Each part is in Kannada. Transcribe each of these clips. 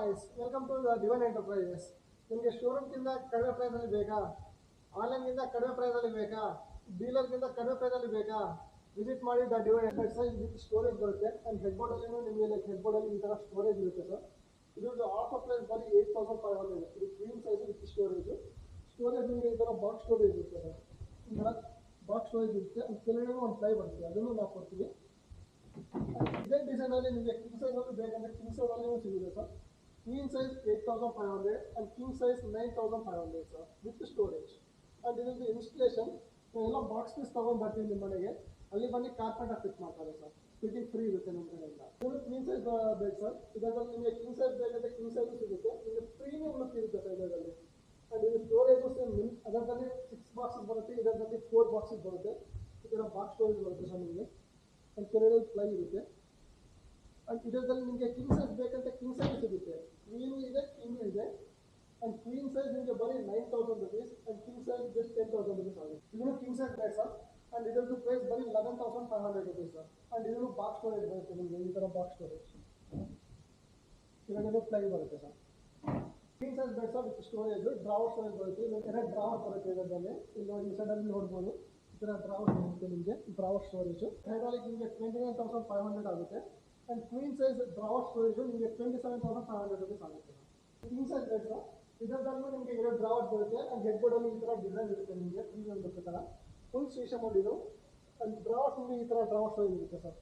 guys, welcome to the Divine Enterprises. ನಿಮಗೆ ಶೋರೂಮ್ಗಿಂತ ಕಡಿಮೆ ಪ್ರೈಸಲ್ಲಿ ಬೇಕಾ, ಆನ್ಲೈನ್ಗಿಂತ ಕಡಿಮೆ ಪ್ರೈಸಲ್ಲಿ ಬೇಕಾ, ಡೀಲರ್ಗಿಂತ ಕಡಿಮೆ ಪ್ರೈಸಲ್ಲಿ ಬೇಕಾ, ವಿಸಿಟ್ ಮಾಡಿ the divine enterprises. With storage ಬರುತ್ತೆ ಆ್ಯಂಡ್ ಹೆಡ್ ಬೋರ್ಡಲ್ಲಿ ನಿಮಗೆ ಲೈಕ್ ಹೆಡ್ ಬೋರ್ಡಲ್ಲಿ ಈ ಥರ ಸ್ಟೋರೇಜ್ ಇರುತ್ತೆ ಸರ್. ಇದ್ರದ್ದು ಆಫರ್ ಪ್ರೈಸ್ ಬರೀ 8500. ಇದು queen size with storage. Storage ನಿಮಗೆ ಈ ಥರ ಬಾಕ್ಸ್ ಸ್ಟೋರೇಜ್ ಇರುತ್ತೆ ಸರ್. ಈ ಥರ ಬಾಕ್ಸ್ ಸ್ಟೋರೇಜ್ ಇರುತ್ತೆ. ಅದು ಕೆಳಗಡೆ ಒಂದು ಪ್ಲೈ ಬರುತ್ತೆ, ಅದನ್ನು ನಾವು ಕೊಡ್ತೀವಿ. ಇದೇ ಡಿಸೈನಲ್ಲಿ ನಿಮಗೆ ಕಿಂಗ್ ಸೈಜಲ್ಲಿ ಬೇಕಂದರೆ ಕಿಂಗ್ ಸೈಜಲ್ಲಿ ಸಿಗುತ್ತೆ sir. Queen size 8500 and king size 9500 sir with storage. And ಇದೊಂದು ಇನ್ಸ್ಟಲೇಷನ್ ಎಲ್ಲ ಬಾಕ್ಸ್ ಪೀಸ್ ತೊಗೊಂಡು ಬರ್ತೀವಿ ನಿಮ್ಮ ಮನೆಗೆ, ಅಲ್ಲಿ ಬಂದು ಕಾರ್ಪೆಂಟರ್ ಫಿಟ್ ಮಾಡ್ತಾರೆ ಸರ್. ಫಿಟ್ಟಿಂಗ್ ಫ್ರೀ ಇರುತ್ತೆ ನಮ್ಮ ಕಡೆಯಿಂದ. ಇದು ಕ್ವೀನ್ ಸೈಜ್ ಬೇಕು ಸರ್. ಇದರಲ್ಲಿ ನಿಮಗೆ ಕಿಂಗ್ ಸೈಜ್ ಬೇಕಂದರೆ ಕಿಂಗ್ ಸೈಜು ಸಿಗುತ್ತೆ. ನಿಮಗೆ ಪ್ರೀಮಿಯಂ ಲುಕ್ ಇರುತ್ತೆ ಸರ್ ಇದರಲ್ಲಿ. ಆ್ಯಂಡ್ ಇದು ಸ್ಟೋರೇಜು ಸೇಮ್ ಅದರಲ್ಲಿ 6 ಬಾಕ್ಸಸ್ ಬರುತ್ತೆ, ಇದರಲ್ಲಿ 4 ಬಾಕ್ಸಸ್ ಬರುತ್ತೆ. ಇದರ ಬಾಕ್ಸ್ ಸ್ಟೋರೇಜ್ ಬರುತ್ತೆ ಸರ್ ನಿಮಗೆ. ಆ್ಯಂಡ್ ಕೆಳಗಡೆ ಫ್ಲೈ ಇರುತ್ತೆ. ಆ್ಯಂಡ್ ಇದರಲ್ಲಿ ನಿಮಗೆ ಕಿಂಗ್ ಸೈಜ್ ಬೇಕಂತ ಕಿಂಗ್ ಸೈಜ್ ಸಿಗುತ್ತೆ. ಕ್ವೀನು ಇದೆ, ಕಿಂಗು ಇದೆ. ಆ್ಯಂಡ್ ಕ್ವೀನ್ ಸೈಜ್ ನಿಮಗೆ ಬರೀ 9000 rupees and king size just 10,000 rupees ಆಗುತ್ತೆ. ಇದನ್ನು ಕಿಂಗ್ ಸೈಜ್ ಬೇಕು ಸರ್. ಆ್ಯಂಡ್ ಇದರದ್ದು ಪ್ರೈಸ್ ಬರೀ 11,500 rupees ಸರ್. ಆ್ಯಂಡ್ ಇದನ್ನು ಬಾಕ್ಸ್ ಸ್ಟೋರೇಜ್ ಬರುತ್ತೆ ನಿಮಗೆ, ಈ ಥರ ಬಾಕ್ಸ್ ಸ್ಟೋರೇಜ್. ಕೆಳಗಡೆ ಫ್ಲೈ ಬರುತ್ತೆ ಸರ್. ಕ್ವೀನ್ ಸೈಜ್ ಬೇಕು sir with storage. Drawer storage ಬರುತ್ತೆ. ಎರಡು ಡ್ರಾವರ್ ಬರುತ್ತೆ ಇದರಲ್ಲಿ. ಇಲ್ಲಿ ಈ ಸೈಡಲ್ಲಿ ನೋಡ್ಬೋದು, ಈ ಥರ ಡ್ರಾವರ್ ಬರುತ್ತೆ ನಿಮಗೆ. ಡ್ರಾವರ್ ಸ್ಟೋರೇಜು ಹೈಡ್ರಾಲಿಕ್ ನಿಮಗೆ 29,500 ಆಗುತ್ತೆ. And queen size drawer storage ನಿಮಗೆ 27,500 rupees ಆಗುತ್ತೆ. ಕಿಂಗ್ ಸೈಜ್ ಬೇಕು ಸರ್. ಇದರಲ್ಲೂ ನಿಮಗೆ 2 ಡ್ರಾವರ್ಸ್ ಬರುತ್ತೆ. ಆ್ಯಂಡ್ ಹೆಡ್ ಬೋರ್ಡಲ್ಲಿ ಈ ಥರ ಡಿಸೈನ್ ಇರುತ್ತೆ ನಿಮಗೆ, ಪ್ರೀಮಿಯಂ ಬರುತ್ತೆ ಥರ. ಫುಲ್ ಶೀಶೆ ಮಾಡಿದ್ದು. ಆ್ಯಂಡ್ ಡ್ರಾವರ್ಸ್ ನಿಮಗೆ ಈ ಥರ ಡ್ರಾವರ್ ಸ್ಟೋರೇಜ್ ಇರುತ್ತೆ ಸರ್.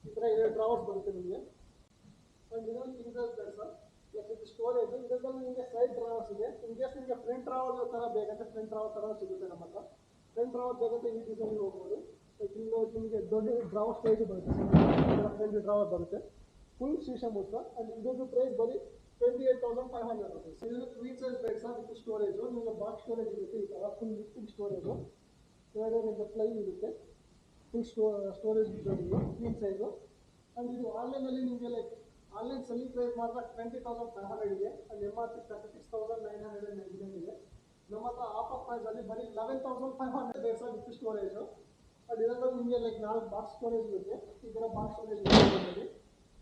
ಈ ಥರ 2 ಡ್ರಾವರ್ಸ್ ಬರುತ್ತೆ ನಿಮಗೆ. ಆ್ಯಂಡ್ ಇದರಲ್ಲಿ ಕಿಂಗ್ ಸೈಜ್ ಬೇಕು ಸರ್. ಪ್ಲಸ್ ಇದು ಸ್ಟೋರೇಜು. ಇದರಲ್ಲಿ ನಿಮಗೆ ಸೈಡ್ ಡ್ರಾವರ್ಸ್ ಇದೆ. ಇನ್ ಕೇಸ್ ನಿಮಗೆ ಫ್ರಂಟ್ ಡ್ರಾವರ್ ಥರ ಬೇಕಂದರೆ ಫ್ರಂಟ್ ಡ್ರಾವರ್ ಥರ ಸಿಗುತ್ತೆ ನಮ್ಮ ಹತ್ರ. ಫ್ರಂಟ್ ಡ್ರಾವರ್ ಬೇಕಂದರೆ ಈ ಡಿಸೈನ್ಗೆ ಹೋಗ್ಬೋದು. ನಿಮಗೆ ದೊಡ್ಡ ಡ್ರಾವರ್ ಸ್ಟೋರೇಜ್ ಬರುತ್ತೆ ಸರ್. ಫ್ರಂಟ್ ಡ್ರಾವರ್ ಬರುತ್ತೆ. ಫುಲ್ ಶೀಶೆ ಮುಟ್ಟ. ಆ್ಯಂಡ್ ಇದೊಂದು ಪ್ರೈಸ್ ಬರೀ 28,500 rupees. ಇದು ಕ್ವೀನ್ ಸೈಜ್ ಬೇಕು ಸರ್ ವಿತ್ ಸ್ಟೋರೇಜು. ನಿಮಗೆ ಬಾಕ್ಸ್ ಸ್ಟೋರೇಜ್ ಇರುತ್ತೆ ಈ ಥರ ಫುಲ್ ಲಿಕ್ವಿಡ್ ಸ್ಟೋರೇಜು. ಕೆಳಗಡೆ ನಿಮಗೆ ಫ್ಲೈ ಇರುತ್ತೆ. ಫುಲ್ ಸ್ಟೋರೇಜ್ ಇದೆ ಕ್ವೀನ್ ಸೈಜು. ಆ್ಯಂಡ್ ಇದು ಆನ್ಲೈನಲ್ಲಿ ನಿಮಗೆ ಲೈಕ್ ಆನ್ಲೈನ್ ಸೆಲ್ಲಿಂಗ್ ಪ್ರೈಸ್ ಮಾತ್ರ 20,500 ಇದೆ. ಆ್ಯಂಡ್ MRP 36,999 ಇದೆ. ನಮ್ಮ ಹತ್ರ ಆಫರ್ ಪ್ರೈಸಲ್ಲಿ ಬರೀ 11,500 ಬೇಕು ಸರ್ ವಿತ್ ಸ್ಟೋರೇಜು. ಆ್ಯಂಡ್ ಇದರಲ್ಲಿ ನಿಮಗೆ ಲೈಕ್ 4 ಬಾಕ್ಸ್ ಸ್ಟೋರೇಜ್ ಇರುತ್ತೆ. ಈ ಥರ ಬಾಕ್ಸ್ ಸ್ಟೋರೇಜ್ ಇದೆ.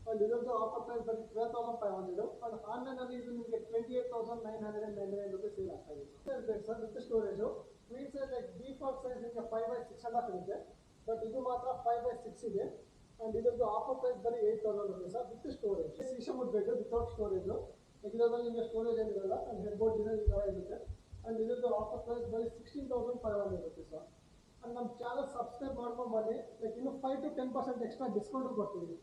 ಆ್ಯಂಡ್ ಇದೊಂದು ಆಫರ್ ಪ್ರೈಸ್ ಬರೀ 12,500. ಆ್ಯಂಡ್ ಆನ್ಲೈನಲ್ಲಿ ಇದು ನಿಮಗೆ 28,999 rupees ಸೇಲ್ ಆಗ್ತಾ ಇದೆ ಬೇಕು sir with storage. Queen size like default size ನಿಮಗೆ 5/6 ಇರುತ್ತೆ. ಬಟ್ ಇದು ಮಾತ್ರ 5/6 ಇದೆ. ಆ್ಯಂಡ್ ಇದೊಂದು ಆಫರ್ ಪ್ರೈಸ್ ಬರೀ 8,000 rupees ಸರ್ ವಿತ್ ಸ್ಟೋರೇಜ್. ಶೀಶೆ ಮುಟ್ಬೇಕು ವಿತೌಟ್ ಸ್ಟೋರೇಜು. ಇದರಲ್ಲಿ ನಿಮಗೆ ಸ್ಟೋರೇಜ್ ಏನಿರಲ್ಲ. ಆ್ಯಂಡ್ ಹೆಡ್ ಬೋರ್ಡ್ ಡಿಸೈನ್ ಈ ಥರ ಇರುತ್ತೆ. ಆ್ಯಂಡ್ ಇದೊಂದು ಆಫರ್ ಪ್ರೈಸ್ ಬರೀ 16,500 rupees ಸರ್. ಆ್ಯಂಡ್ ನಮ್ಮ ಚಾನಲ್ ಸಬ್ಸ್ಕ್ರೈಬ್ ಮಾಡ್ಕೊಂಡು ಬನ್ನಿ. ಲೈಕ್ ಇನ್ನೂ 5 to 10% ಎಕ್ಸ್ಟ್ರಾ ಡಿಸ್ಕೌಂಟು ಕೊಡ್ತೀವಿ.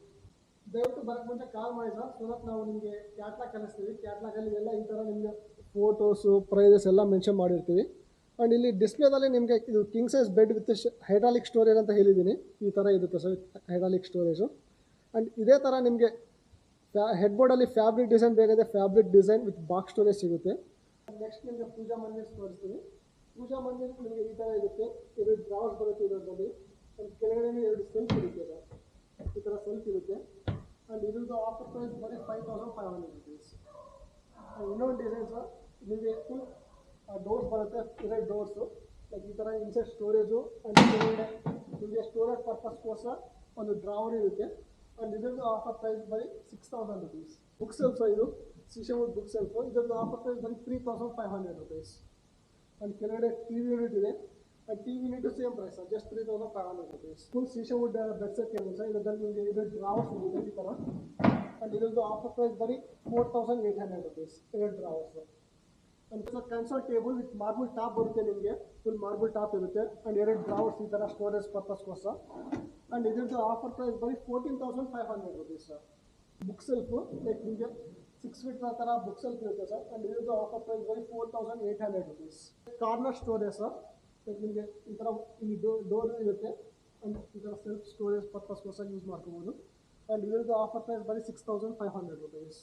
ದಯವಿಟ್ಟು ಬರೋಕ್ಕೆ ಮುಂಚೆ ಕಾಲ್ ಮಾಡಿ ಸರ್. ಸೊ ದಟ್ ನಾವು ನಿಮಗೆ ಕ್ಯಾಟ್ಲಾಗ್ ಕಳಿಸ್ತೀವಿ. ಕ್ಯಾಟ್ಲಾಗಲ್ಲಿ ಎಲ್ಲ ಈ ಥರ ನಿಮಗೆ ಫೋಟೋಸು ಪ್ರೈಸಸ್ ಎಲ್ಲ ಮೆನ್ಷನ್ ಮಾಡಿರ್ತೀವಿ. ಆ್ಯಂಡ್ ಇಲ್ಲಿ ಡಿಸ್ಪ್ಲೇದಲ್ಲಿ ನಿಮಗೆ ಇದು king size bed with hydraulic storage ಅಂತ ಹೇಳಿದ್ದೀನಿ. ಈ ಥರ ಇರುತ್ತೆ ಸರ್ ಹೈಡ್ರಾಲಿಕ್ ಸ್ಟೋರೇಜು. ಆ್ಯಂಡ್ ಇದೇ ಥರ ನಿಮಗೆ ಹೆಡ್ ಬೋರ್ಡಲ್ಲಿ ಫ್ಯಾಬ್ರಿಕ್ ಡಿಸೈನ್ ಬೇಕಾದರೆ fabric design with box storage ಸಿಗುತ್ತೆ. ನೆಕ್ಸ್ಟ್ ನಿಮಗೆ ಪೂಜಾ ಮಂದಿರ್ ತೋರಿಸ್ತೀವಿ. ಪೂಜಾ ಮಂದಿರ್ ನಿಮಗೆ ಈ ಥರ ಇರುತ್ತೆ. 2 ಡ್ರಾವರ್ಸ್ ಬರುತ್ತೆ ಇದರಲ್ಲಿ. ಆ್ಯಂಡ್ ಕೆಳಗಡೆ 2 ಸೆಲ್ಫ್ ಇರುತ್ತೆ ಸರ್. ಈ ಥರ ಸೆಲ್ಫ್ ಇರುತ್ತೆ. ಆ್ಯಂಡ್ ಇದೊಂದು ಆಫರ್ ಪ್ರೈಸ್ ಬರೀ 5,500 rupees. ಇನ್ನೊಂದು ಡಿಸೈನ್ ಸರ್. ನಿಮಗೆ ಫುಲ್ ಡೋರ್ಸ್ ಬರುತ್ತೆ. 2 ಡೋರ್ಸು ಲೈಕ್ ಈ ಥರ ಇನ್ಸೈಡ್ ಸ್ಟೋರೇಜು. ಆ್ಯಂಡ್ ಕೆಳಗಡೆ ನಿಮಗೆ ಸ್ಟೋರೇಜ್ ಪರ್ಪಸ್ಗೋಸ್ಕರ ಒಂದು ಡ್ರಾವರ್ ಇರುತ್ತೆ. ಆ್ಯಂಡ್ ಇದೊಂದು ಆಫರ್ ಪ್ರೈಸ್ ಬರೀ 6,000 rupees. ಬುಕ್ ಸೆಲ್ಫ್ ಇದು ಶೀಶೆವುಡ್ ಬುಕ್ ಸೆಲ್ಫು. ಇದೊಂದು ಆಫರ್ ಪ್ರೈಸ್ ಬರೀ 3,500 rupees. ಆ್ಯಂಡ್ ಕೆಳಗಡೆ TV ಯೂನಿಟ್ ಇದೆ. And TV unit same price sir, just 3,500 rupees. Full ಶೀಶೆವುಡ್ ಬೆಡ್ ಸೆಟ್ ಟೇಬಲ್ ಸರ್. ಇದರಲ್ಲಿ ನಿಮಗೆ 2 ಡ್ರಾವರ್ಸ್ ಇದೆ ಈ ಥರ. ಆ್ಯಂಡ್ ಇದೊಂದು ಆಫರ್ ಪ್ರೈಸ್ ಬರೀ 4,800 rupees. 2 drawers. And sir console table with marble top ಬರುತ್ತೆ ನಿಮಗೆ. ಫುಲ್ ಮಾರ್ಬಲ್ ಟಾಪ್ ಇರುತ್ತೆ. ಆ್ಯಂಡ್ 2 ಡ್ರಾವರ್ಸ್ ಈ ಥರ ಸ್ಟೋರೇಜ್ ಪರ್ಪಸ್ಗೋಸ್ಕರ. ಆ್ಯಂಡ್ ಇದರದ್ದು ಆಫರ್ ಪ್ರೈಸ್ ಬರೀ 14,500 rupees sir. Book shelf like ನಿಮಗೆ 6 feet ಥರ ಬುಕ್ ಸೆಲ್ಫ್ ಇರುತ್ತೆ ಸರ್. ಆ್ಯಂಡ್ ಇದರದ್ದು ಆಫರ್ ಪ್ರೈಸ್ ಬರೀ 4,800 rupees. Corner storage sir. Like ನಿಮಗೆ ಈ ಥರ ಇಲ್ಲಿ ಡೋರ್ ಇರುತ್ತೆ. ಆ್ಯಂಡ್ ಈ ಥರ ಸೆಲ್ಫ್ ಸ್ಟೋರೇಜ್ ಪರ್ಪಸ್ಗೋಸ್ಕರ ಯೂಸ್ ಮಾಡ್ಕೋಬೋದು. ಆ್ಯಂಡ್ ಇದರದ್ದು ಆಫರ್ ಪ್ರೈಸ್ ಬರೀ 6,500 rupees.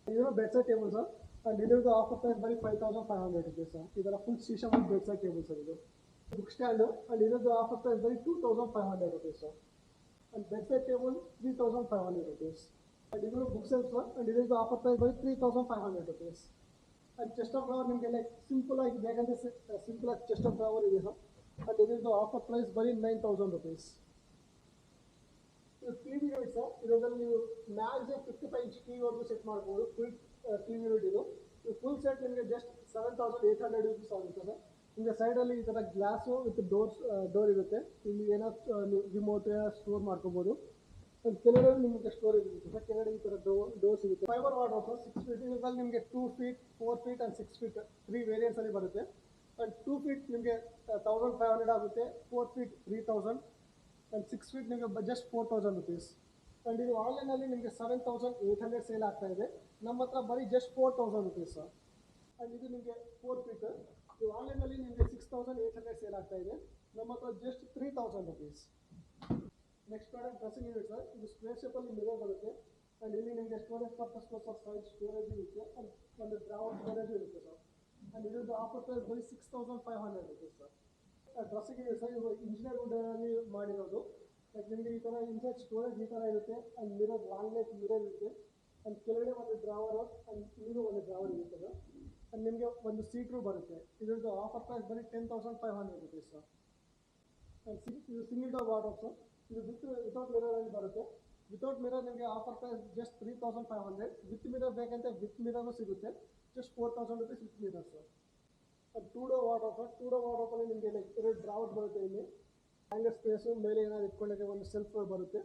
ಇದನ್ನು bed side table sir. And ಇದರದ್ದು ಆಫರ್ ಪ್ರೈಸ್ ಬರೀ 5,500 rupees ಸರ್. ಈ ಥರ ಫುಲ್ ಶೀಶೆ ಮತ್ತು ಬೆಡ್ ಸೈಡ್ ಟೇಬಲ್ ಸರ್ ಇದು. Book stand. ಆ್ಯಂಡ್ ಇದರದ್ದು ಆಫರ್ ಪ್ರೈಸ್ ಬರೀ 2,500 rupees sir. And bedside table 3,500 rupees. And ಇದನ್ನು ಬುಕ್ ಸೆಲ್ಫ್ ಸರ್. ಆ್ಯಂಡ್ ಇದರದ್ದು ಆಫರ್ ಪ್ರೈಸ್ ಬರೀ 3,500 rupees. And chest of drawer ನಿಮಗೆ ಲೈಕ್ ಸಿಂಪಲ್ ಆಗಿ ಬೇಕಂದರೆ ಸಿಂಪಲ್ ಆಗಿ ಚೆಸ್ಟ್ ಆಫ್ ಡ್ರಾವರ್ ಇದೆ ಸರ್. ಆ್ಯಂಡ್ ಇದರದ್ದು ಆಫರ್ ಪ್ರೈಸ್ ಬರೀ 9,000 rupees. ಇದು ಟಿವಿ ಯೂನಿಟ್ ಸರ್. ಇದರಲ್ಲಿ ನೀವು ಮ್ಯಾಕ್ಸಿಮಮ್ 55 ಇಂಚ್ ಟಿವಿವರೆಗೂ ಸೆಟ್ ಮಾಡ್ಬೋದು. ಫುಲ್ ಟಿವಿ ಯೂನಿಟ್ ಇದು. ಫುಲ್ ಸೆಟ್ ನಿಮಗೆ ಜಸ್ಟ್ 7,800 ರುಪೀಸ್ ಆಗುತ್ತೆ ಸರ್. ನಿಮಗೆ ಸೈಡಲ್ಲಿ ಈ ಥರ ಗ್ಲಾಸು ವಿತ್ ಡೋರ್ ಇರುತ್ತೆ. ಇಲ್ಲಿ ಏನಾದ್ರು ರಿಮೋಟ್ ಸ್ಟೋರ್ ಮಾಡ್ಕೋಬೋದು. ಕೆಳಗಡೆ ನಿಮಗೆ ಸ್ಟೋರೇಜ್ ಇರುತ್ತೆ ಸರ್. ಕೆಳಗಡೆ ಈ ಥರ ಡೋರ್ ಸಿಗುತ್ತೆ. Fibre wardrobe sir. 6 ಫೀಟ್ ಇದರಲ್ಲಿ ನಿಮಗೆ 2 ಫೀಟ್, 4 ಫೀಟ್ ಆ್ಯಂಡ್ 6 ಫೀಟ್ 3 ವೇರಿಯಂಟ್ಸಲ್ಲಿ ಬರುತ್ತೆ. ಆ್ಯಂಡ್ 2 ಫೀಟ್ ನಿಮಗೆ 1,500 ಆಗುತ್ತೆ. 4 ಫೀಟ್ 3,000 ಆ್ಯಂಡ್ 6 ಫೀಟ್ ನಿಮಗೆ ಜಸ್ಟ್ 4,000 ರುಪೀಸ್. ಆ್ಯಂಡ್ ಇದು ಆನ್ಲೈನಲ್ಲಿ ನಿಮಗೆ 7,800 ಸೇಲ್ ಆಗ್ತಾ ಇದೆ. ನಮ್ಮ ಹತ್ರ ಬರೀ ಜಸ್ಟ್ 4,000 ರುಪೀಸ್ ಸರ್. ಆ್ಯಂಡ್ ಇದು ನಿಮಗೆ 4 ಫೀಟ್. ಇದು ಆನ್ಲೈನಲ್ಲಿ ನಿಮಗೆ 6,800 ಸೇಲ್ ಆಗ್ತಾ ಇದೆ. ನಮ್ಮ ಹತ್ರ just 3,000 rupees. Next product dressing unit sir. ಇದು ಸ್ಕ್ವೇರ್ ಶೇಪಲ್ಲಿ ಮಿರರ್ ಬರುತ್ತೆ. ಆ್ಯಂಡ್ ಇಲ್ಲಿ ನಿಮಗೆ ಸ್ಟೋರೇಜ್ ಪರ್ಪಸ್ಗೋಸ್ಕರ ಸೈಡ್ ಸ್ಟೋರೇಜ್ ಇರುತ್ತೆ. ಆ್ಯಂಡ್ ಒಂದು ಡ್ರಾವರ್ ಸ್ಟೋರೇಜ್ ಇರುತ್ತೆ ಸರ್. ಆ್ಯಂಡ್ ಇದ್ರದ್ದು ಆಫರ್ ಪ್ರೈಸ್ ಬರೀ 6,500 rupees sir. Dressing unit sir. ಇದು ಇಂಜಿನಿಯರ್ ವುಡ್ಡಲ್ಲಿ ಮಾಡಿರೋದು. ಲೈಕ್ ನಿಮಗೆ ಈ ಥರ ಇನ್ಸೈಡ್ ಸ್ಟೋರೇಜ್ ಈ ಥರ ಇರುತ್ತೆ. And mirror long life mirror ಇರುತ್ತೆ. ಆ್ಯಂಡ್ ಕೆಳಗಡೆ ಒಂದು ಡ್ರಾವರ್ ಆ್ಯಂಡ್ ಇದು ಒಂದು ಡ್ರಾವರ್ ಇರುತ್ತೆ ಸರ್. ಆ್ಯಂಡ್ ನಿಮಗೆ ಒಂದು ಸೀಟ್ರು ಬರುತ್ತೆ. ಇದ್ರದ್ದು ಆಫರ್ ಪ್ರೈಸ್ ಬರೀ 10,500 ರುಪೀಸ್ ಸರ್. ಆ್ಯಂಡ್ ಇದು ಸಿಂಗಲ್ ಡೋರ್ ವಾರ್ಡ್ರೋಬ್ ಸರ್. ಇದು ವಿತೌಟ್ ಮಿರರಲ್ಲಿ ಬರುತ್ತೆ. ವಿತೌಟ್ ಮಿರರ್ ನಿಮಗೆ offer price just 3,500. With mirror ಬೇಕಂತೆ ವಿತ್ ಮಿರರು ಸಿಗುತ್ತೆ. Just 4,000 rupees with mirror sir. ಅದು 2 ಡೋರ್ ವಾರ್ಡ್ರೋಬ್ ಸರ್. 2 ಡೋರ್ ವಾರ್ಡ್ರೋಬಲ್ಲಿ ನಿಮಗೆ ಲೈಕ್ 2 ಡ್ರಾವರ್ ಬರುತ್ತೆ. ಇಲ್ಲಿ ಹ್ಯಾಂಗರ್ ಸ್ಪೇಸು ಮೇಲೆ ಏನಾದ್ರು ಇಟ್ಕೊಳ್ಳೋಕ್ಕೆ ಒಂದು ಸೆಲ್ಫ್ ಬರುತ್ತೆ.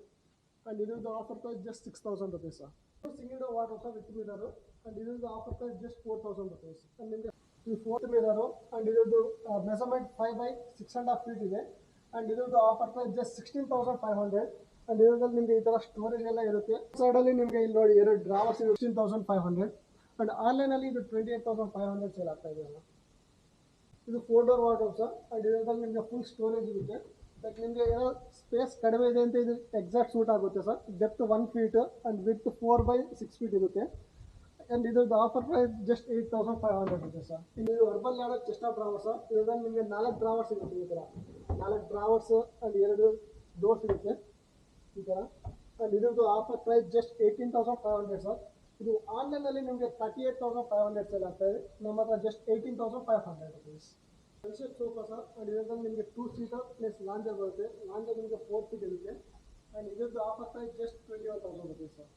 ಆ್ಯಂಡ್ ಇದ್ರದ್ದು offer price just 6,000 rupees sir. Single door wardrobe sir with mirror. And ಇದ್ರದ್ದು offer price just 4,000 rupees. And ನಿಮಗೆ ಈ 4th ಮಿರರು. ಆ್ಯಂಡ್ ಇದ್ರದ್ದು ಮೆಸರ್ಮೆಂಟ್ 5x6.5 ಫೀಟ್ ಇದೆ. ಆ್ಯಂಡ್ ಇದ್ರದ್ದು ಆಫರ್ ಪ್ರೈಸ್ ಜಸ್ಟ್ 16,500. ಆ್ಯಂಡ್ ಇದರಲ್ಲಿ ನಿಮಗೆ ಈ ಥರ ಸ್ಟೋರೇಜ್ ಎಲ್ಲ ಇರುತ್ತೆ. ಸೈಡಲ್ಲಿ ನಿಮಗೆ ಇಲ್ಲಿ ನೋಡಿ 2 ಡ್ರಾವರ್ಸ್ ಇದೆ. 16,500. ಆ್ಯಂಡ್ ಆನ್ಲೈನಲ್ಲಿ ಇದು 28,500 ಸೇಲ್ ಆಗ್ತಾ ಇದೆ ಅಲ್ಲ. ಇದು 4 ಡೋರ್ ವಾರ್ಡ್ರೋಬ್ ಸರ್. ಆ್ಯಂಡ್ ಇದರಲ್ಲಿ ನಿಮಗೆ ಫುಲ್ ಸ್ಟೋರೇಜ್ ಇರುತ್ತೆ. ಲೈಕ್ ನಿಮಗೆ ಏನೋ ಸ್ಪೇಸ್ ಕಡಿಮೆ ಇದೆ ಅಂತ ಇದು ಎಕ್ಸಾಕ್ಟ್ ಸೂಟ್ ಆಗುತ್ತೆ sir. Depth 1 feet and with 4x6 feet ಇರುತ್ತೆ. ಆ್ಯಂಡ್ ಇದ್ರದ್ದು ಆಫರ್ ಪ್ರೈಸ್ ಜಸ್ಟ್ 8,500 ಇದೆ ಸರ್. ಇನ್ನು ಇದು urban ladder chest of drawers sir. ಇದರಲ್ಲಿ ನಿಮಗೆ 4 ಡ್ರಾವರ್ಸ್ ಇರುತ್ತೆ. ಈ ಥರ 4 ಡ್ರಾವರ್ಸ್ ಆ್ಯಂಡ್ 2 ಡೋರ್ಸ್ ಇರುತ್ತೆ ಈ ಥರ. ಆ್ಯಂಡ್ ಇದ್ರದ್ದು ಆಫರ್ ಪ್ರೈಸ್ ಜಸ್ಟ್ 18,500 ಸರ್. ಇದು ಆನ್ಲೈನಲ್ಲಿ ನಿಮಗೆ 38,500 ಸೇಲ್ ಆಗ್ತಾ ಇದೆ. ನಮ್ಮ ಹತ್ರ just 18,500 rupees. Sunset sofa sir. And ಇದರಲ್ಲಿ ನಿಮಗೆ 2 ಸೀಟರ್ ಪ್ಲಸ್ ಲಾಂಜರ್ ಬರುತ್ತೆ. ಲಾಂಜರ್ ನಿಮಗೆ 4 ಫೀಟ್ ಇರುತ್ತೆ. ಆ್ಯಂಡ್ ಇದ್ರದ್ದು offer price just 21,000 rupees sir.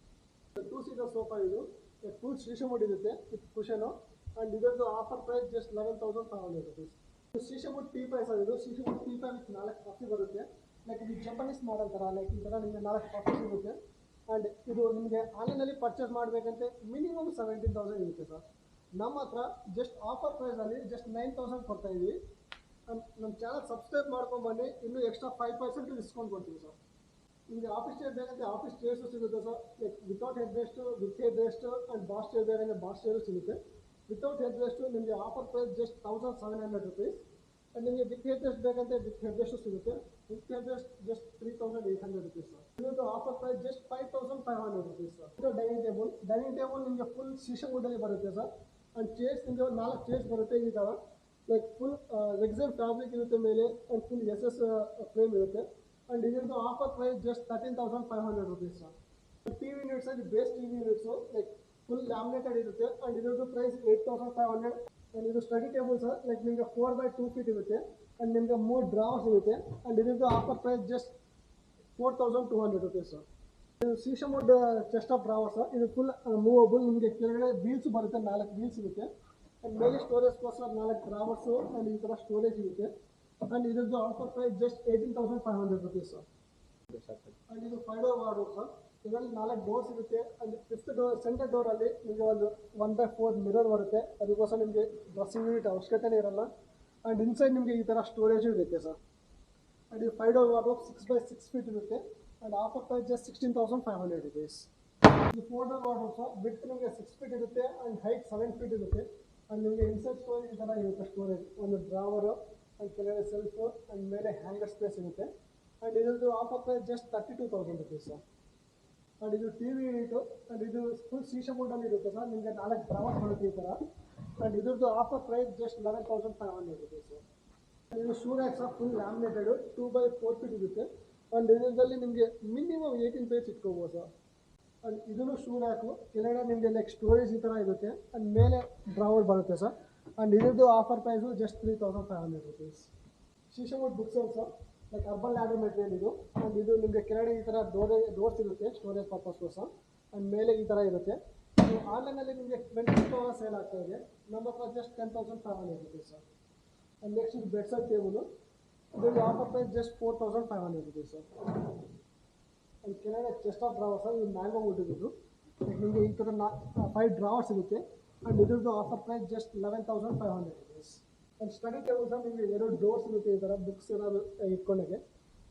2 seater sofa ಇದು ಫುಲ್ ಶೀಶೆ ವುಡ್ ಇರುತ್ತೆ ವಿತ್ ಕುಷನು. ಆ್ಯಂಡ್ ಇದರದ್ದು ಆಫರ್ ಪ್ರೈಸ್ ಜಸ್ಟ್ 11,500 ರುಪೀಸ್. ಶೀಶೆ ವುಡ್ ಟೀ ಪೈ ಸರ್. ಇದು ಶೀಶೆ wood teapoy with 4 coffee ಬರುತ್ತೆ. ಲೈಕ್ ಇದು ಜಪನೀಸ್ ಮಾಡಲ್ ಥರ. ಲೈಕ್ ಈ ಥರ ನಿಮಗೆ 4 ಕಾಫಿ ಸಿಗುತ್ತೆ. ಆ್ಯಂಡ್ ಇದು ನಿಮಗೆ ಆನ್ಲೈನಲ್ಲಿ ಪರ್ಚೇಸ್ ಮಾಡಬೇಕಂತೆ ಮಿನಿಮಮ್ 17,000 ಇರುತ್ತೆ ಸರ್. ನಮ್ಮ ಹತ್ರ ಜಸ್ಟ್ ಆಫರ್ ಪ್ರೈಸಲ್ಲಿ ಜಸ್ಟ್ 9,000 ಕೊಡ್ತಾಯಿದ್ದೀವಿ. ನಮ್ಮ ಚಾನಲ್ ಸಬ್ಸ್ಕ್ರೈಬ್ ಮಾಡ್ಕೊಂಡ್ಬನ್ನಿ. ಇನ್ನೂ ಎಕ್ಸ್ಟ್ರಾ 5% ಡಿಸ್ಕೌಂಟ್ ಕೊಡ್ತೀವಿ ಸರ್. ನಿಮಗೆ ಆಫೀಸ್ ಚೇರ್ ಬೇಕಂದರೆ ಆಫೀಸ್ ಚೇರ್ಸು ಸಿಗುತ್ತೆ sir. Like without head rest, with head rest and boss chair ಬೇಕಂದರೆ ಬಾಸ್ ಚೇರು ಸಿಗುತ್ತೆ. ವಿತೌಟ್ ಹೆಡ್ ರೆಸ್ಟು ನಿಮಗೆ offer price just 1,700 rupees. And ನಿಮಗೆ ವಿತ್ ಹೆಡ್ ರೆಸ್ಟ್ ಬೇಕಂದರೆ ವಿತ್ ಹೆಡ್ ರೆಸ್ಟು ಸಿಗುತ್ತೆ. With head rest just 3,800 rupees sir. ಇದೊಂದು offer price just 5,500 rupees sir. ಇದು ಡೈನಿಂಗ್ ಟೇಬಲ್ ನಿಮಗೆ ಫುಲ್ ಶೀಶೆ ವುಡ್ಡಲ್ಲಿ ಬರುತ್ತೆ ಸರ್. ಆ್ಯಂಡ್ ಚೇರ್ಸ್ ನಿಮಗೆ 4 ಚೇರ್ಸ್ ಬರುತ್ತೆ ಈ ಥರ. ಲೈಕ್ ಫುಲ್ ರೆಕ್ಸೈನ್ ಫ್ಯಾಬ್ರಿಕ್ ಇರುತ್ತೆ ಮೇಲೆ. ಆ್ಯಂಡ್ ಫುಲ್ SS ಫ್ರೇಮ್ ಇರುತ್ತೆ. ಆ್ಯಂಡ್ ಇದರದ್ದು offer price just 13,500 rupees sir. TV units ಇದು base TV units. Like full laminated ಇರುತ್ತೆ. ಆ್ಯಂಡ್ ಇದರದ್ದು ಪ್ರೈಸ್ 8,500. ಆ್ಯಂಡ್ ಇದು ಸ್ಟಡಿ ಟೇಬಲ್ ಸರ್. ಲೈಕ್ ನಿಮಗೆ 4x2 ಫೀಟ್ ಇರುತ್ತೆ. ಆ್ಯಂಡ್ ನಿಮಗೆ 3 ಡ್ರಾವರ್ಸ್ ಇರುತ್ತೆ. ಆ್ಯಂಡ್ ಇದರದ್ದು offer price just 4,200 rupees sir. ಇದು ಶೀಶೆ ವುಡ್ ಚೆಸ್ಟ್ ಆಫ್ ಡ್ರಾವರ್ಸ್. ಇದು ಫುಲ್ ಮೂವಬಲ್. ನಿಮಗೆ ಕೆಳಗಡೆ ವೀಲ್ಸ್ ಬರುತ್ತೆ. 4 ವೀಲ್ಸ್ ಇರುತ್ತೆ. ಆ್ಯಂಡ್ ಮೇಲೆ ಸ್ಟೋರೇಜ್ಗೋಸ್ಕರ 4 ಡ್ರಾವರ್ಸು ಆ್ಯಂಡ್ ಈ ಥರ ಸ್ಟೋರೇಜ್ ಇರುತ್ತೆ. ಆ್ಯಂಡ್ ಇದರದ್ದು offer price just 18,500 rupees sir. And ಇದು 5 ಡೋರ್ ವಾರ್ಡ್ರೋಬ್ ಸರ್. ಇದರಲ್ಲಿ 4 ಡೋರ್ಸ್ ಇರುತ್ತೆ. ಆ್ಯಂಡ್ 5th ಡೋರ್ ಸೆಂಟರ್ ಡೋರಲ್ಲಿ ನಿಮಗೆ ಒಂದು 1/4 ಮಿರರ್ ಬರುತ್ತೆ. ಅದಕ್ಕೋಸ್ಕರ ನಿಮಗೆ ಡ್ರೆಸ್ಸಿಂಗ್ ಯೂನಿಟ್ ಅವಶ್ಯಕತೆನೇ ಇರಲ್ಲ. ಆ್ಯಂಡ್ ಇನ್ಸೈಡ್ ನಿಮಗೆ ಈ ಥರ ಸ್ಟೋರೇಜು ಇರುತ್ತೆ ಸರ್. ಆ್ಯಂಡ್ ಇದು 5 ಡೋರ್ ವಾರ್ಡ್ರೋಬ್ 6x6 ಫೀಟ್ ಇರುತ್ತೆ. And offer price just 16,500 rupees. ಇದು 4 ಡೋರ್ ವಾರ್ಡ್ರೋಬ್ ಸರ್. ವಿಡ್ತ್ ನಿಮಗೆ 6 ಫೀಟ್ ಇರುತ್ತೆ. ಆ್ಯಂಡ್ ಹೈಟ್ 7 ಫೀಟ್ ಇರುತ್ತೆ. ಆ್ಯಂಡ್ ನಿಮಗೆ ಇನ್ಸೈಡ್ ಸ್ಟೋರೇಜ್ ಈ ಥರ ಇರುತ್ತೆ. ಸ್ಟೋರೇಜ್ ಒಂದು ಡ್ರಾವರು ಆ್ಯಂಡ್ ಕೆಳಗಡೆ ಸೆಲ್ಫು ಆ್ಯಂಡ್ ಮೇಲೆ ಹ್ಯಾಂಗರ್ ಸ್ಪೇಸ್ ಇರುತ್ತೆ. ಆ್ಯಂಡ್ ಇದರದ್ದು offer price just 32,000 rupees sir. And ಇದು ಟಿವಿ ಯೂನಿಟು. ಆ್ಯಂಡ್ ಇದು ಫುಲ್ ಶೀಶೆ ವುಡ್ಡಲ್ಲಿ ಇರುತ್ತೆ ಸರ್. ನಿಮಗೆ 4 ಡ್ರಾವರ್ಸ್ ಬರುತ್ತೆ ಈ ಥರ. ಆ್ಯಂಡ್ ಇದರದ್ದು offer price just 11,500 rupees sir. ಇದು shoe rack sir. Full laminated 2x4 feet ಇರುತ್ತೆ. ಆ್ಯಂಡ್ ಇದರಲ್ಲಿ ನಿಮಗೆ ಮಿನಿಮಮ್ 18 ಪೇಜ್ ಇಟ್ಕೋಬೋದು ಸರ್. ಆ್ಯಂಡ್ ಇದನ್ನು ಶೂ ರ್ಯಾಕು. ಕೆಳಗಡೆ ನಿಮಗೆ ಲೈಕ್ ಸ್ಟೋರೇಜ್ ಈ ಥರ ಇರುತ್ತೆ. ಆ್ಯಂಡ್ ಮೇಲೆ ಡ್ರಾವರ್ ಬರುತ್ತೆ ಸರ್. ಆ್ಯಂಡ್ ಇದರದ್ದು ಆಫರ್ ಪ್ರೈಸು ಜಸ್ಟ್ 3,500 ರುಪೀಸ್. ಶೀಶೆ wood book shelf sir. Like urban ladder material ಇದು. ಆ್ಯಂಡ್ ಇದು ನಿಮಗೆ ಕೆಳಗಡೆ ಈ ಥರ ಡೋರ್ಸ್ ಇರುತ್ತೆ ಸ್ಟೋರೇಜ್ ಪರ್ಪಸ್ಗೋಸ್ಕರ. ಆ್ಯಂಡ್ ಮೇಲೆ ಈ ಥರ ಇರುತ್ತೆ. ಇದು ಆನ್ಲೈನಲ್ಲಿ ನಿಮಗೆ 20,000 ಸೇಲ್ ಆಗ್ತಾ ಇದೆ. ನಮ್ಮ ಹತ್ರ just 10,500 rupees sir. And next ಇದು ಬೆಡ್ ಸೈಡ್ ಟೇಬಲು. ಇದರಲ್ಲಿ offer price just 4,500 rupees sir. And ಕೆಳಗಡೆ ಚೆಸ್ಟ್ ಆಫ್ ಡ್ರಾವರ್ಸ್ ಇದು ಮ್ಯಾಂಗೋ ವುಡ್ ಇದು. ಲೈಕ್ ನಿಮಗೆ ಈ ಥರ 5 ಡ್ರಾವರ್ಸ್ ಇರುತ್ತೆ. ಆ್ಯಂಡ್ ಇದ್ರದ್ದು offer price just 11,500 rupees. And study table ಸಹ ನಿಮಗೆ 2 ಡೋರ್ಸ್ ಇರುತ್ತೆ ಈ ಥರ ಬುಕ್ಸ್ ಏನಾದ್ರು ಇಟ್ಕೊಂಡಾಗೆ.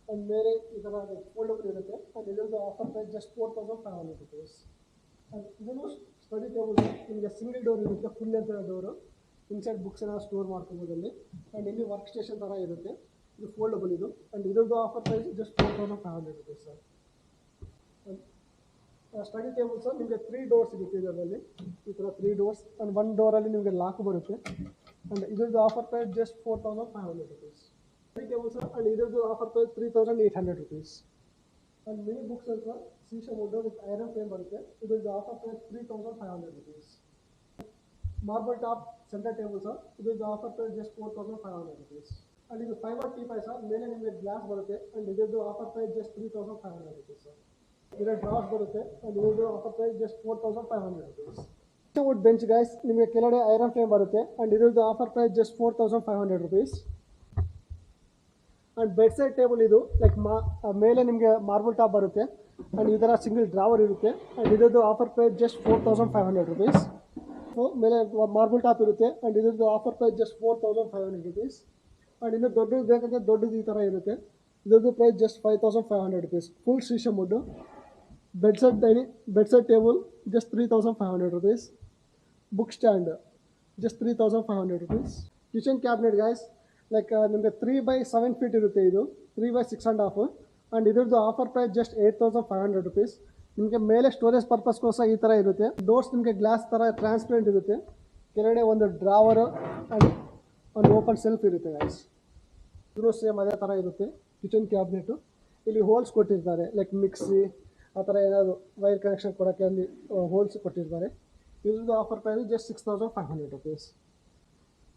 ಆ್ಯಂಡ್ ಮೇಲೆ ಈ ಥರ ಫೋಲ್ಡಬಲ್ ಇರುತ್ತೆ. ಆ್ಯಂಡ್ ಇದ್ರದ್ದು offer price just 4,500 rupees. And ಇದನ್ನು ಸ್ಟಡಿ ಟೇಬಲ್ ನಿಮಗೆ ಸಿಂಗಲ್ ಡೋರ್ ಇರುತ್ತೆ, ಫುಲ್ ಅಂತ ಡೋರು. ಇನ್ಸೈಡ್ ಬುಕ್ಸ್ ಏನಾದ್ರು ಸ್ಟೋರ್ ಮಾಡ್ಕೊಬೋದು ಅಲ್ಲಿ. ಆ್ಯಂಡ್ ಇಲ್ಲಿ ವರ್ಕ್ ಸ್ಟೇಷನ್ ಥರ ಇರುತ್ತೆ. ಇದು ಫೋಲ್ಡಬಲ್ ಇದು. ಆ್ಯಂಡ್ ಇದ್ರದ್ದು offer price just 4,500 rupees sir. Study table sir ನಿಮಗೆ 3 ಡೋರ್ಸ್ ಸಿಗುತ್ತೆ ಇದರಲ್ಲಿ. ಈ ಥರ 3 ಡೋರ್ಸ್. ಆ್ಯಂಡ್ 1 ಡೋರಲ್ಲಿ ನಿಮಗೆ ಲಾಕ್ ಬರುತ್ತೆ. ಆ್ಯಂಡ್ ಇದ್ರದ್ದು offer price just 4,500 rupees. Study table sir. And ಇದ್ರದ್ದು offer price 3,800 rupees. And mini books ಅಂತ sheesham wood with iron frame ಬರುತ್ತೆ. ಇದ್ರದ್ದು offer price 3,500 rupees. Marble top centre table sir. ಇದ್ರದ್ದು offer price just 4,500 rupees. And ಇದು ಫೈಬರ್ ಟೀಪಾಯ್ ಸರ್. ಮೇಲೆ ನಿಮಗೆ ಗ್ಲಾಸ್ ಬರುತ್ತೆ. ಆ್ಯಂಡ್ ಇದ್ರದ್ದು offer price just 3,500 rupees sir. ಇದರ ಡ್ರಾಸ್ ಬರುತ್ತೆ. ಆ್ಯಂಡ್ ಇದ್ರದ್ದು offer price just 4,500 rupees. Wood bench guys ನಿಮಗೆ ಕೆಳಗಡೆ ಐರನ್ ಫ್ರೇಮ್ ಬರುತ್ತೆ. ಆ್ಯಂಡ್ ಇದ್ರದ್ದು offer price just 4,500 rupees. And bedside table ಇದು ಲೈಕ್ ಮೇಲೆ ನಿಮಗೆ ಮಾರ್ಬಲ್ ಟಾಪ್ ಬರುತ್ತೆ. ಆ್ಯಂಡ್ ಈ ಥರ ಸಿಂಗಲ್ ಡ್ರಾವರ್ ಇರುತ್ತೆ. ಆ್ಯಂಡ್ ಇದ್ರದ್ದು ಆಫರ್ ಪ್ರೈಸ್ ಜಸ್ಟ್ 4,500 rupees. ಮೇಲೆ ಮಾರ್ಬಲ್ ಟಾಪ್ ಇರುತ್ತೆ. ಆ್ಯಂಡ್ ಇದ್ರದ್ದು offer price just 4,500 rupees. And ಇನ್ನು ದೊಡ್ಡದು ಬೇಕಂದರೆ ದೊಡ್ಡದು ಈ ಥರ ಇರುತ್ತೆ. ಇದ್ರದ್ದು price just 5,500 rupees. Full sheesham wood. Bed set table just 3,500 rupees. Book stand just 3,500 rupees. Kitchen cabinet guys like ನಿಮಗೆ 3/7 feet ಇರುತ್ತೆ. ಇದು 3/6.5. ಆ್ಯಂಡ್ ಇದ್ರದ್ದು ಆಫರ್ ಪ್ರೈಸ್ ಜಸ್ಟ್ 8,500 rupees. ನಿಮಗೆ ಮೇಲೆ ಸ್ಟೋರೇಜ್ ಪರ್ಪಸ್ಗೋಸ್ಕರ ಈ ಥರ ಇರುತ್ತೆ. ಡೋರ್ಸ್ ನಿಮಗೆ ಗ್ಲಾಸ್ ಥರ ಟ್ರಾನ್ಸ್ಪರೆಂಟ್ ಇರುತ್ತೆ. ಕೆಳಗಡೆ ಒಂದು ಡ್ರಾವರು ಆ್ಯಂಡ್ ಒಂದು ಓಪನ್ ಸೆಲ್ಫ್ ಇರುತ್ತೆ ಗೈಸ್. ಇದು ಸೇಮ್ ಅದೇ ಥರ ಇರುತ್ತೆ ಕಿಚನ್ ಕ್ಯಾಬಿನೆಟು. ಇಲ್ಲಿ ಹೋಲ್ಸ್ ಕೊಟ್ಟಿರ್ತಾರೆ ಲೈಕ್ ಮಿಕ್ಸಿ ಆ ಥರ ಏನಾದರೂ ವೈರ್ ಕನೆಕ್ಷನ್ ಕೊಡೋಕ್ಕೆ ಅಲ್ಲಿ ಹೋಲ್ಸ್ ಕೊಟ್ಟಿರ್ತಾರೆ. ಇದ್ರದ್ದು offer price just 6,500 rupees.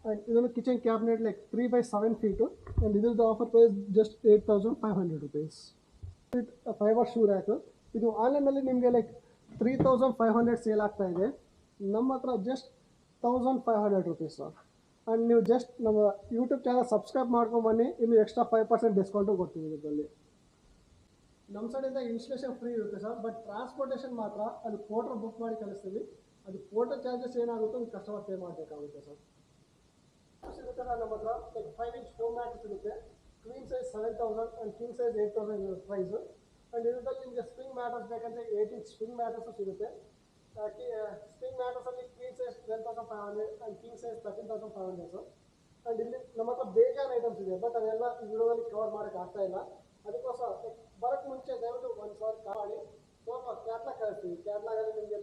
And ಇದನ್ನು kitchen cabinet like 3/7 feet. And ಇದ್ರದ್ದು offer price just 8,500 rupees. Fibre shoe rack ಇದು ಆನ್ಲೈನಲ್ಲಿ ನಿಮಗೆ ಲೈಕ್ 3,500 ಸೇಲ್ ಆಗ್ತಾ ಇದೆ. ನಮ್ಮ ಹತ್ರ ಜಸ್ಟ್ 1,500 rupees ಸರ್. ಆ್ಯಂಡ್ ನೀವು ಜಸ್ಟ್ ನಮ್ಮ ಯೂಟ್ಯೂಬ್ ಚಾನಲ್ ಸಬ್ಸ್ಕ್ರೈಬ್ ಮಾಡ್ಕೊಂಬನ್ನಿ. ಇನ್ನು ಎಕ್ಸ್ಟ್ರಾ 5% ಡಿಸ್ಕೌಂಟು ಕೊಡ್ತೀವಿ ಇದರಲ್ಲಿ. ನಮ್ಮ ಸೈಡಿಂದ ಇನ್ಸ್ಟಲೇಷನ್ ಫ್ರೀ ಇರುತ್ತೆ ಸರ್. ಬಟ್ ಟ್ರಾನ್ಸ್ಪೋರ್ಟೇಷನ್ ಮಾತ್ರ ಅದು ಪೋರ್ಟರ್ ಬುಕ್ ಮಾಡಿ ಕಳಿಸ್ತೀವಿ. ಅದು ಪೋರ್ಟರ್ ಚಾರ್ಜಸ್ ಏನಾಗುತ್ತೋ ಅದು ಕಸ್ಟಮರ್ ಪೇ ಮಾಡಬೇಕಾಗುತ್ತೆ ಸರ್. ಸಿಗುತ್ತೆ ನಮ್ಮ ಹತ್ರ ಲೈಕ್ 5 inch ಫೋಮ್ ಮ್ಯಾಟ್ಸ್ ಸಿಗುತ್ತೆ. Queen size 7,000 and king size 8,000 price. And ಇದರಲ್ಲಿ ನಿಮಗೆ ಸ್ಪ್ರಿಂಗ್ ಮ್ಯಾಟರ್ಸ್ ಬೇಕಂದರೆ 8 inch ಸ್ಪ್ರಿಂಗ್ ಮ್ಯಾಟರ್ಸು ಸಿಗುತ್ತೆ. ಸ್ಪ್ರಿಂಗ್ ಮ್ಯಾಟರ್ಸಲ್ಲಿ queen size 12,500 and king size 13,500 sir. And ಇಲ್ಲಿ ನಮ್ಮ ಹತ್ರ ಬೇಜಾನ್ ಐಟಮ್ಸ್ ಇದೆ. ಬಟ್ ಅದೆಲ್ಲ ಈ ವಿಡಿಯೋದಲ್ಲಿ ಕವರ್ ಮಾಡೋಕ್ಕೆ ಆಗ್ತಾ ಇಲ್ಲ. ಅದಕ್ಕೋಸ್ಕರ ಬರೋಕ್ಕೆ ಮುಂಚೆ ದಯವಿಟ್ಟು ಒಂದು ಸಾವಿರ ಕಾಲ್ ಮಾಡಿ ಸ್ವಲ್ಪ ಕ್ಯಾಟ್ಲಾಗ್ ಕಳಿಸ್ತೀವಿ. ಕ್ಯಾಟ್ಲಾಗಲ್ಲಿ ನಿಮಗೆ